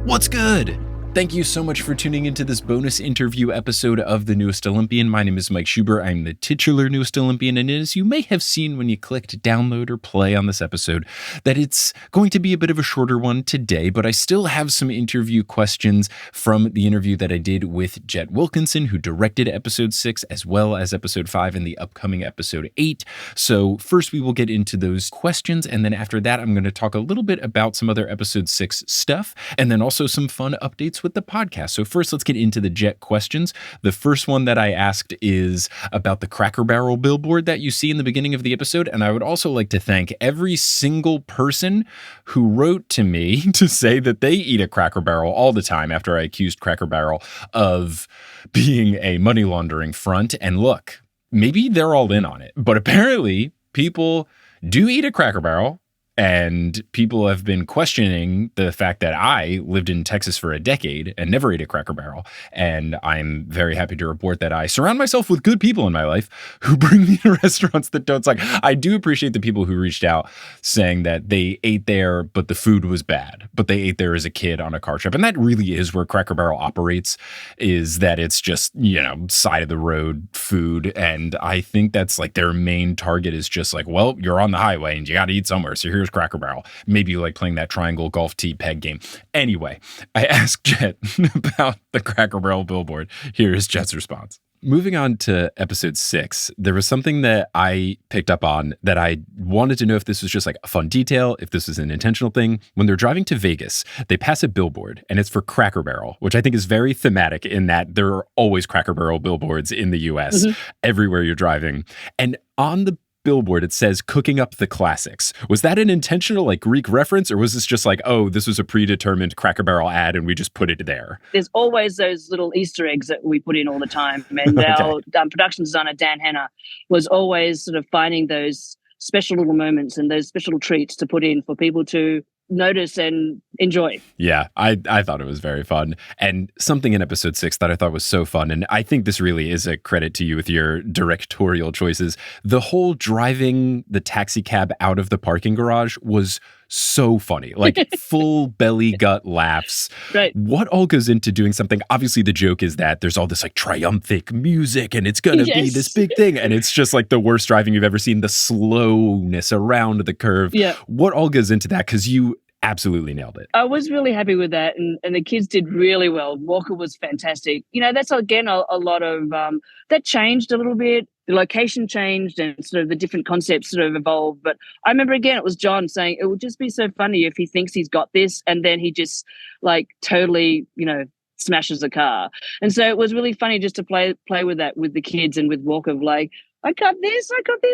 What's good? Thank you so much for tuning into this bonus interview episode of The Newest Olympian. My name is Mike Schubert. I'm the titular Newest Olympian, and as you may have seen when you clicked download or play on this episode, that it's going to be a bit of a shorter one today, but I still have some interview questions from the interview that I did with Jet Wilkinson, who directed episode 6 as well as episode 5 and the upcoming episode 8. So first we will get into those questions, and then after that I'm going to talk a little bit about some other episode 6 stuff, and then also some fun updates with the podcast. So first, let's get into the Jet questions. The first one that I asked is about the Cracker Barrel billboard that you see in the beginning of the episode. And I would also like to thank every single person who wrote to me to say that they eat a Cracker Barrel all the time after I accused Cracker Barrel of being a money laundering front. And look, maybe they're all in on it, but apparently people do eat a Cracker Barrel. And people have been questioning the fact that I lived in Texas for a decade and never ate a Cracker Barrel. And I'm very happy to report that I surround myself with good people in my life who bring me to restaurants that don't suck. I do appreciate the people who reached out saying that they ate there, but the food was bad, but they ate there as a kid on a car trip. And that really is where Cracker Barrel operates, is that it's just, side of the road food. And I think that's like their main target is just like, well, you're on the highway and you got to eat somewhere. So here's Cracker Barrel. Maybe you like playing that triangle golf tee peg game. Anyway, I asked Jet about the Cracker Barrel billboard. Here is Jet's response. Moving on to episode 6, there was something that I picked up on that I wanted to know if this was just like a fun detail, if this was an intentional thing. When they're driving to Vegas, they pass a billboard and it's for Cracker Barrel, which I think is very thematic in that there are always Cracker Barrel billboards in the US everywhere you're driving. And on the billboard, it says cooking up the classics. Was that an intentional Greek reference, or was this just like, oh, this was a predetermined Cracker Barrel ad and we just put it there? There's always those little Easter eggs that we put in all the time. And our production designer, Dan Hanna, was always sort of finding those special little moments and those special treats to put in for people to notice and enjoy. Yeah, I thought it was very fun. And something in episode 6 that I thought was so fun, and I think this really is a credit to you with your directorial choices. The whole driving the taxi cab out of the parking garage was so funny, like full belly gut laughs. Right. What all goes into doing something? Obviously, the joke is that there's all this triumphant music and it's going to be this big thing. And it's just like the worst driving you've ever seen, the slowness around the curve. Yeah. What all goes into that? Because you absolutely nailed it. I was really happy with that. And the kids did really well. Walker was fantastic. That's, again, a lot of that changed a little bit. The location changed and sort of the different concepts sort of evolved. But I remember, again, it was John saying it would just be so funny if he thinks he's got this and then he just totally, smashes a car. And so it was really funny just to play with that with the kids and with Walker, I got this,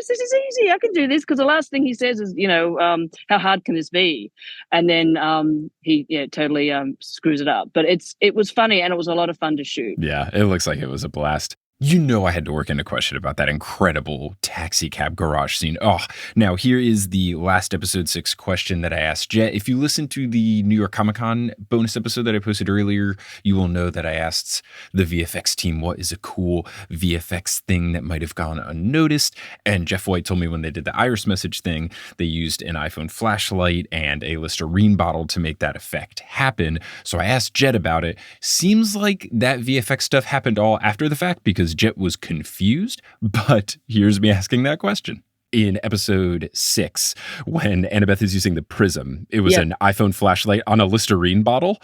this is easy, I can do this. Because the last thing he says is, how hard can this be? And then he totally screws it up. But it was funny and it was a lot of fun to shoot. Yeah, it looks like it was a blast. I had to work in a question about that incredible taxi cab garage scene. Oh, now here is the last episode 6 question that I asked Jet. If you listen to the New York Comic Con bonus episode that I posted earlier, you will know that I asked the VFX team, what is a cool VFX thing that might have gone unnoticed? And Jeff White told me when they did the Iris message thing, they used an iPhone flashlight and a Listerine bottle to make that effect happen. So I asked Jet about it. Seems like that VFX stuff happened all after the fact because Jet was confused, but here's me asking that question. In episode 6, when Annabeth is using the prism, it was an iPhone flashlight on a Listerine bottle.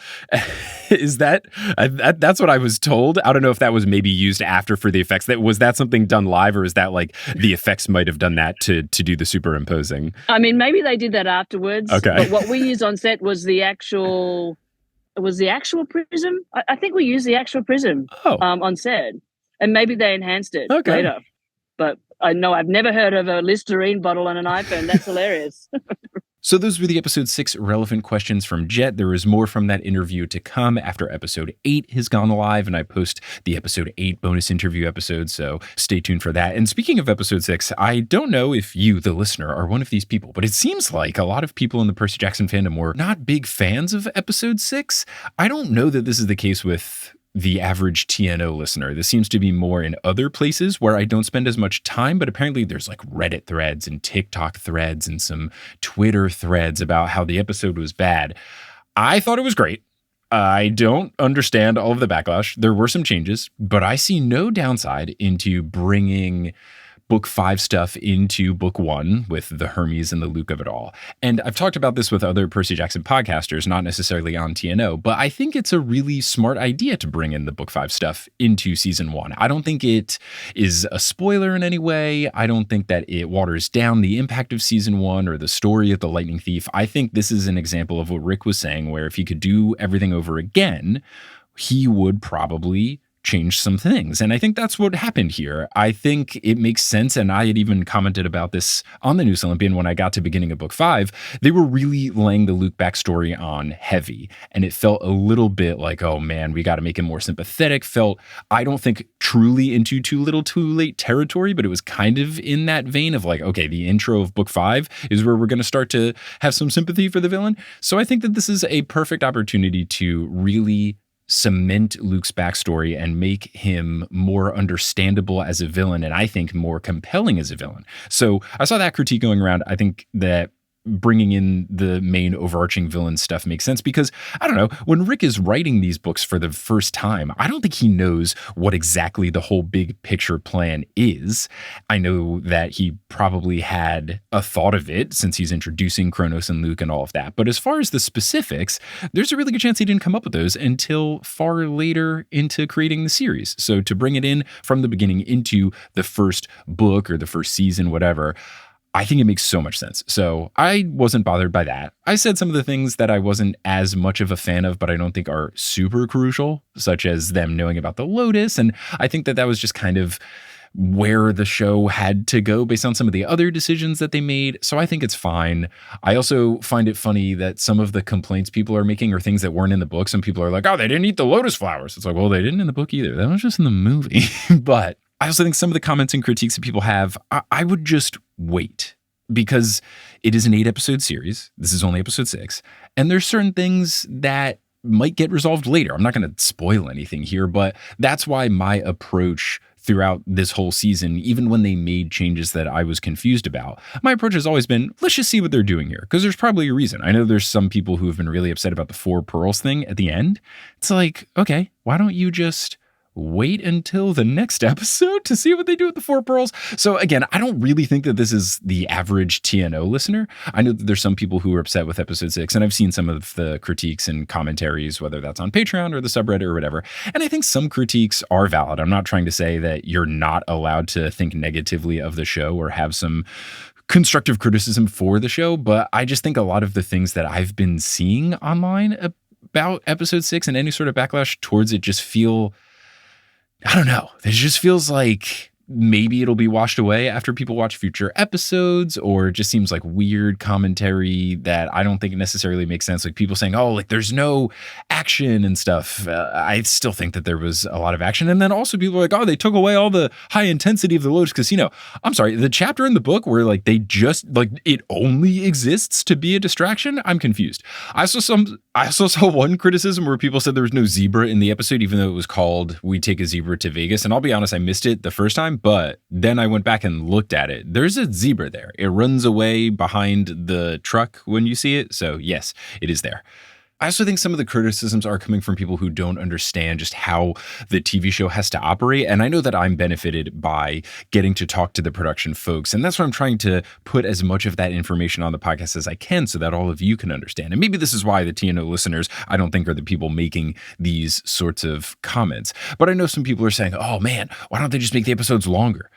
Is that's what I was told. I don't know if that was maybe used after for the effects. Was that something done live, or is that the effects might have done that to do the superimposing? I mean, maybe they did that afterwards. Okay. But what we used on set was the actual prism. I think we used the actual prism on set. And maybe they enhanced it later. But I know I've never heard of a Listerine bottle on an iPhone. That's hilarious. So those were the episode 6 relevant questions from Jet. There is more from that interview to come after episode 8 has gone live, and I post the episode 8 bonus interview episode, so stay tuned for that. And speaking of episode 6, I don't know if you, the listener, are one of these people, but it seems like a lot of people in the Percy Jackson fandom were not big fans of episode 6. I don't know that this is the case with the average TNO listener. This seems to be more in other places where I don't spend as much time, but apparently there's Reddit threads and TikTok threads and some Twitter threads about how the episode was bad. I thought it was great. I don't understand all of the backlash. There were some changes, but I see no downside into bringing book 5 stuff into book 1 with the Hermes and the Luke of it all. And I've talked about this with other Percy Jackson podcasters, not necessarily on TNO, but I think it's a really smart idea to bring in the book 5 stuff into season 1. I don't think it is a spoiler in any way. I don't think that it waters down the impact of season 1 or the story of the Lightning Thief. I think this is an example of what Rick was saying, where if he could do everything over again, he would probably change some things. And I think that's what happened here. I think it makes sense. And I had even commented about this on the News Olympian when I got to beginning of book 5. They were really laying the Luke backstory on heavy. And it felt a little bit like, oh man, we got to make him more sympathetic. Felt, I don't think truly into too little too late territory, but it was kind of in that vein of like, okay, the intro of book 5 is where we're going to start to have some sympathy for the villain. So I think that this is a perfect opportunity to really cement Luke's backstory and make him more understandable as a villain, and I think more compelling as a villain. So I saw that critique going around. I think that bringing in the main overarching villain stuff makes sense because, I don't know, when Rick is writing these books for the first time, I don't think he knows what exactly the whole big picture plan is. I know that he probably had a thought of it since he's introducing Kronos and Luke and all of that. But as far as the specifics, there's a really good chance he didn't come up with those until far later into creating the series. So to bring it in from the beginning into the first book or the first season, whatever, I think it makes so much sense. So I wasn't bothered by that. I said some of the things that I wasn't as much of a fan of, but I don't think are super crucial, such as them knowing about the Lotus. And I think that that was just kind of where the show had to go based on some of the other decisions that they made. So I think it's fine. I also find it funny that some of the complaints people are making are things that weren't in the book. Some people are like, oh, they didn't eat the lotus flowers. It's like, well, they didn't in the book either. That was just in the movie. But I also think some of the comments and critiques that people have, I would just wait because it is an 8-episode series. This is only episode 6. And there's certain things that might get resolved later. I'm not going to spoil anything here, but that's why my approach throughout this whole season, even when they made changes that I was confused about, my approach has always been, let's just see what they're doing here. Because there's probably a reason. I know there's some people who have been really upset about the 4 pearls thing at the end. It's like, okay, why don't you just wait until the next episode to see what they do with the 4 pearls? So again, I don't really think that this is the average TNO listener. I know that there's some people who are upset with episode 6, and I've seen some of the critiques and commentaries, whether that's on Patreon or the subreddit or whatever. And I think some critiques are valid. I'm not trying to say that you're not allowed to think negatively of the show or have some constructive criticism for the show, but I just think a lot of the things that I've been seeing online about episode 6 and any sort of backlash towards it just feel, I don't know. It just feels like maybe it'll be washed away after people watch future episodes, or it just seems like weird commentary that I don't think necessarily makes sense. Like people saying, oh, like there's no action and stuff. I still think that there was a lot of action. And then also people are like, oh, they took away all the high intensity of the Lotus Casino. I'm sorry, the chapter in the book where like they just like it only exists to be a distraction. I'm confused. I also saw one criticism where people said there was no zebra in the episode, even though it was called We Take a Zebra to Vegas. And I'll be honest, I missed it the first time, but then I went back and looked at it. There's a zebra there. It runs away behind the truck when you see it. So yes, it is there. I also think some of the criticisms are coming from people who don't understand just how the TV show has to operate. And I know that I'm benefited by getting to talk to the production folks. And that's why I'm trying to put as much of that information on the podcast as I can so that all of you can understand. And maybe this is why the TNO listeners, I don't think, are the people making these sorts of comments. But I know some people are saying, oh man, why don't they just make the episodes longer?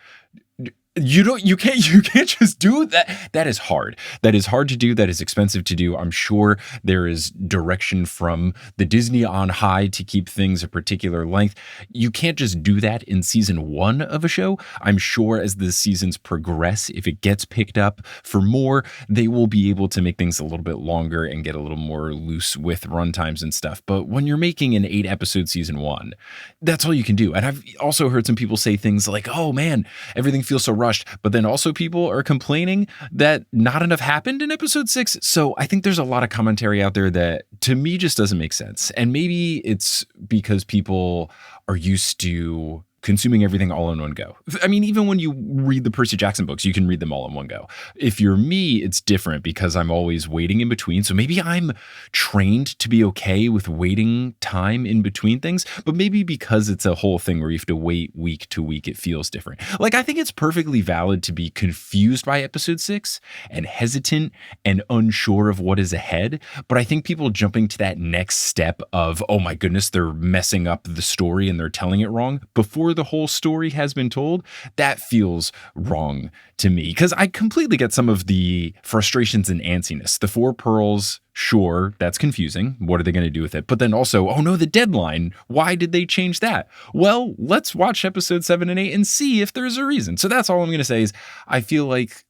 You can't just do that. That is hard. That is hard to do. That is expensive to do. I'm sure there is direction from the Disney on high to keep things a particular length. You can't just do that in season 1 of a show. I'm sure as the seasons progress, if it gets picked up for more, they will be able to make things a little bit longer and get a little more loose with runtimes and stuff. But when you're making an 8-episode season 1, that's all you can do. And I've also heard some people say things like, oh man, everything feels so rushed. But then also people are complaining that not enough happened in episode 6. So I think there's a lot of commentary out there that to me just doesn't make sense. And maybe it's because people are used to consuming everything all in one go. I mean, even when you read the Percy Jackson books, you can read them all in one go. If you're me, it's different because I'm always waiting in between. So maybe I'm trained to be okay with waiting time in between things, but maybe because it's a whole thing where you have to wait week to week, it feels different. Like, I think it's perfectly valid to be confused by episode 6 and hesitant and unsure of what is ahead. But I think people jumping to that next step of, oh my goodness, they're messing up the story and they're telling it wrong before the whole story has been told, that feels wrong to me. Because I completely get some of the frustrations and antsiness. The 4 pearls, sure, that's confusing. What are they going to do with it? But then also, oh no, the deadline. Why did they change that? Well, let's watch episode 7 and 8 and see if there's a reason. So that's all I'm going to say is I feel like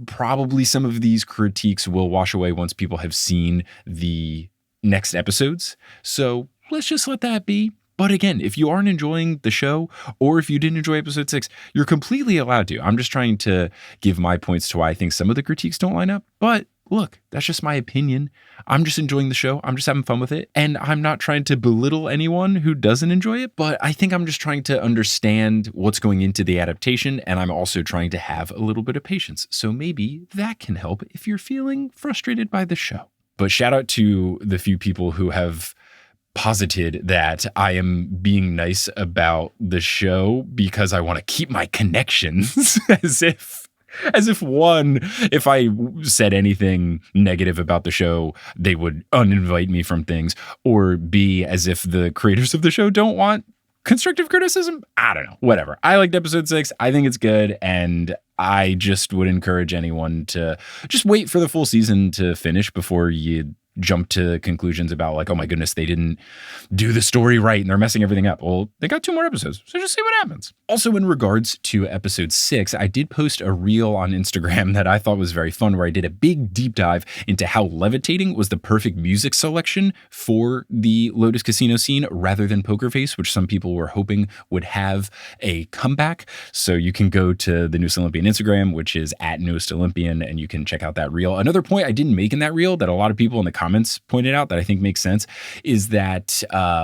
probably some of these critiques will wash away once people have seen the next episodes. So let's just let that be. But again, if you aren't enjoying the show or if you didn't enjoy episode 6, you're completely allowed to. I'm just trying to give my points to why I think some of the critiques don't line up. But look, that's just my opinion. I'm just enjoying the show. I'm just having fun with it. And I'm not trying to belittle anyone who doesn't enjoy it, but I think I'm just trying to understand what's going into the adaptation. And I'm also trying to have a little bit of patience. So maybe that can help if you're feeling frustrated by the show. But shout out to the few people who have posited that I am being nice about the show because I want to keep my connections as if one, if I said anything negative about the show, they would uninvite me from things, or B, as if the creators of the show don't want constructive criticism. I don't know, whatever. I liked episode 6. I think it's good. And I just would encourage anyone to just wait for the full season to finish before you jump to conclusions about like, oh my goodness, they didn't do the story right and they're messing everything up. Well, they got 2 more episodes, so just see what happens. Also, in regards to episode 6, I did post a reel on Instagram that I thought was very fun, where I did a big deep dive into how levitating was the perfect music selection for the Lotus Casino scene rather than Poker Face, which some people were hoping would have a comeback. So you can go to the Newest Olympian Instagram, which is at Newest Olympian, and you can check out that reel. Another point I didn't make in that reel that a lot of people in the comments pointed out that I think makes sense is that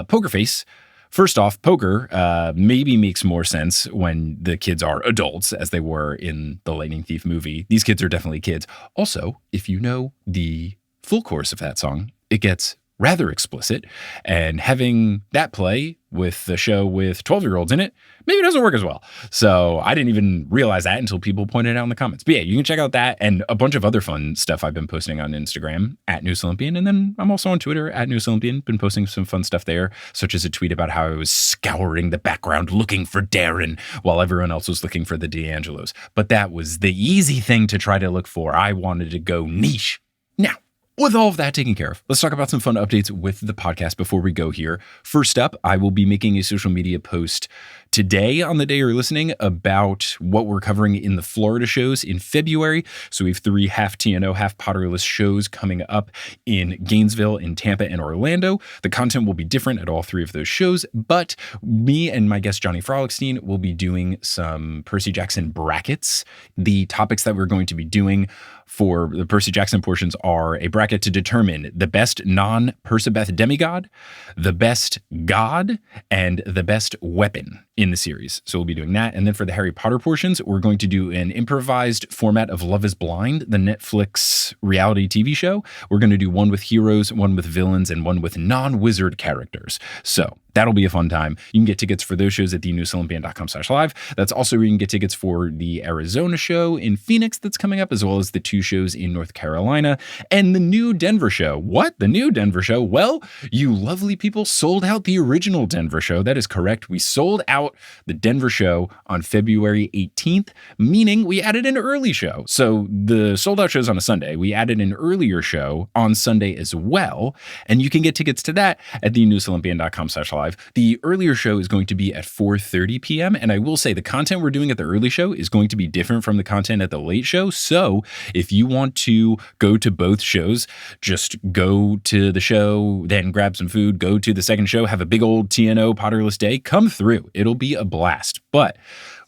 Poker Face, first off, poker maybe makes more sense when the kids are adults as they were in the Lightning Thief movie. These kids are definitely kids. Also, if you know the full chorus of that song, it gets rather explicit, and having that play with the show with 12-year-olds in it maybe doesn't work as well. So I didn't even realize that until people pointed it out in the comments. But yeah, you can check out that and a bunch of other fun stuff I've been posting on Instagram at Newest Olympian. And then I'm also on Twitter at Newest Olympian, been posting some fun stuff there, such as a tweet about how I was scouring the background looking for Darren while everyone else was looking for the D'Angelos. But that was the easy thing to try to look for. I wanted to go niche. Now, with all of that taken care of, let's talk about some fun updates with the podcast before we go here. First up, I will be making a social media post today on the day you're listening about what we're covering in the Florida shows in February. So we have 3 half TNO, half Potterless shows coming up in Gainesville, in Tampa, and Orlando. The content will be different at all 3 of those shows, but me and my guest Johnny Frolickstein will be doing some Percy Jackson brackets. The topics that we're going to be doing for the Percy Jackson portions are a bracket to determine the best non-Persebeth demigod, the best god, and the best weapon in the series. So we'll be doing that. And then for the Harry Potter portions, we're going to do an improvised format of Love is Blind, the Netflix reality TV show. We're going to do one with heroes, one with villains, and one with non-wizard characters. So that'll be a fun time. You can get tickets for those shows at thenewestolympian.com/live. That's also where you can get tickets for the Arizona show in Phoenix that's coming up, as well as the 2 shows in North Carolina and the new Denver show. What? The new Denver show? Well, you lovely people sold out the original Denver show. That is correct. We sold out the Denver show on February 18th, meaning we added an early show. So the sold out show's on a Sunday. We added an earlier show on Sunday as well. And you can get tickets to that at thenewestolympian.com/live. The earlier show is going to be at 4:30 p.m. And I will say the content we're doing at the early show is going to be different from the content at the late show. So if you want to go to both shows, just go to the show, then grab some food, go to the second show, have a big old TNO Potterless day, come through. It'll be a blast. But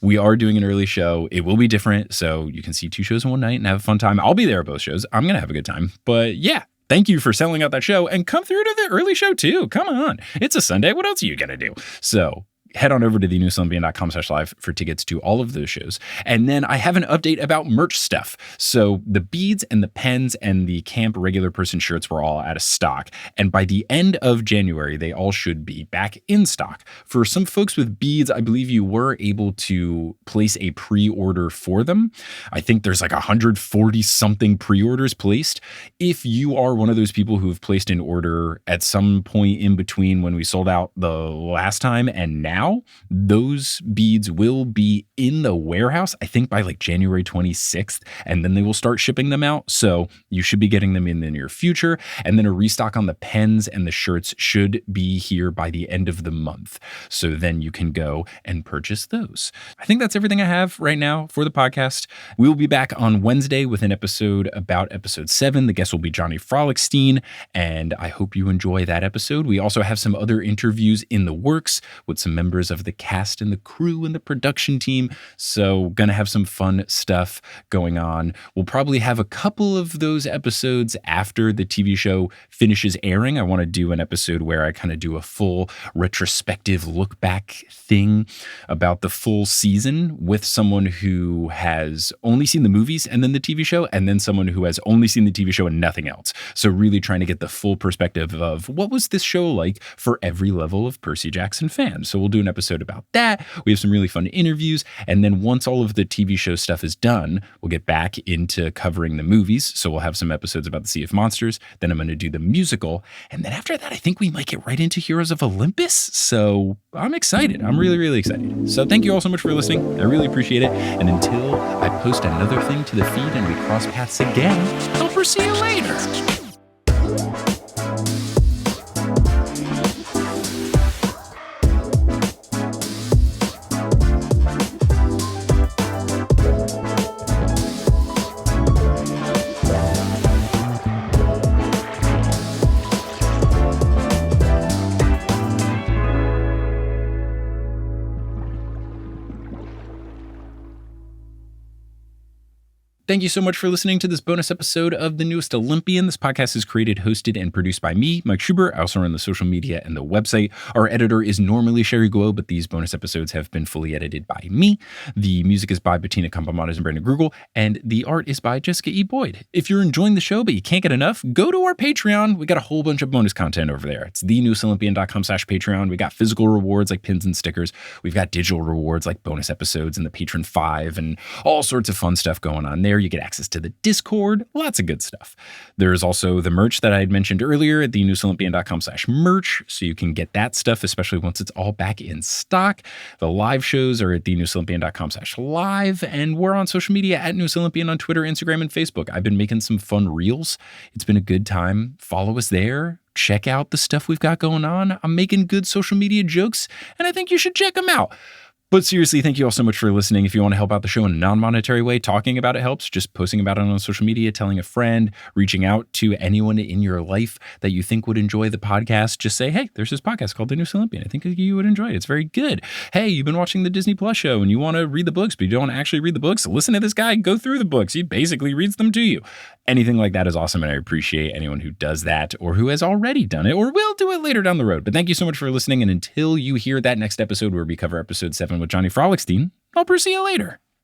we are doing an early show. It will be different. So you can see 2 shows in one night and have a fun time. I'll be there at both shows. I'm going to have a good time. But yeah. Thank you for selling out that show, and come through to the early show too. Come on. It's a Sunday. What else are you going to do? So head on over to thenewsolympian.com/live for tickets to all of those shows. And then I have an update about merch stuff. So the beads and the pens and the camp regular person shirts were all out of stock. And by the end of January, they all should be back in stock. For some folks with beads, I believe you were able to place a pre-order for them. I think there's like 140 something pre-orders placed. If you are one of those people who have placed an order at some point in between when we sold out the last time and now, those beads will be in the warehouse, I think by like January 26th, and then they will start shipping them out. So you should be getting them in the near future. And then a restock on the pens and the shirts should be here by the end of the month. So then you can go and purchase those. I think that's everything I have right now for the podcast. We will be back on Wednesday with an episode about episode 7. The guest will be Johnny Frolickstein, and I hope you enjoy that episode. We also have some other interviews in the works with some members of the cast and the crew and the production team. So gonna have some fun stuff going on. We'll probably have a couple of those episodes after the TV show finishes airing. I want to do an episode where I kind of do a full retrospective look back thing about the full season with someone who has only seen the movies and then the TV show, and then someone who has only seen the TV show and nothing else. So really trying to get the full perspective of what was this show like for every level of Percy Jackson fan. So we'll do an episode about that. We have some really fun interviews. And then once all of the TV show stuff is done, we'll get back into covering the movies. So we'll have some episodes about the Sea of Monsters. Then I'm going to do the musical. And then after that, I think we might get right into Heroes of Olympus. So I'm excited. I'm really, really excited. So thank you all so much for listening. I really appreciate it. And until I post another thing to the feed and we cross paths again, I'll see you later. Thank you so much for listening to this bonus episode of The Newest Olympian. This podcast is created, hosted, and produced by me, Mike Schubert. I also run the social media and the website. Our editor is normally Sherry Guo, but these bonus episodes have been fully edited by me. The music is by Bettina Campamanes and Brandon Grugel, and the art is by Jessica E. Boyd. If you're enjoying the show, but you can't get enough, go to our Patreon. We got a whole bunch of bonus content over there. It's thenewsolympian.com/Patreon. We got physical rewards like pins and stickers. We've got digital rewards like bonus episodes and the Patron 5 and all sorts of fun stuff going on there. You get access to the Discord, lots of good stuff. There's also the merch that I had mentioned earlier at thenewsolympian.com/merch, so you can get that stuff, especially once it's all back in stock. The live shows are at thenewsolympian.com/live, and we're on social media at News Olympian on Twitter, Instagram, and Facebook. I've been making some fun reels. It's been a good time. Follow us there. Check out the stuff we've got going on. I'm making good social media jokes, and I think you should check them out. But seriously, thank you all so much for listening. If you want to help out the show in a non-monetary way, talking about it helps. Just posting about it on social media, telling a friend, reaching out to anyone in your life that you think would enjoy the podcast. Just say, hey, there's this podcast called The Newest Olympian. I think you would enjoy it. It's very good. Hey, you've been watching the Disney Plus show and you want to read the books, but you don't actually read the books. Listen to this guy go through the books. He basically reads them to you. Anything like that is awesome, and I appreciate anyone who does that or who has already done it or will do it later down the road. But thank you so much for listening, and until you hear that next episode where we cover episode 7 with Johnny Frolickstein, I'll see you later.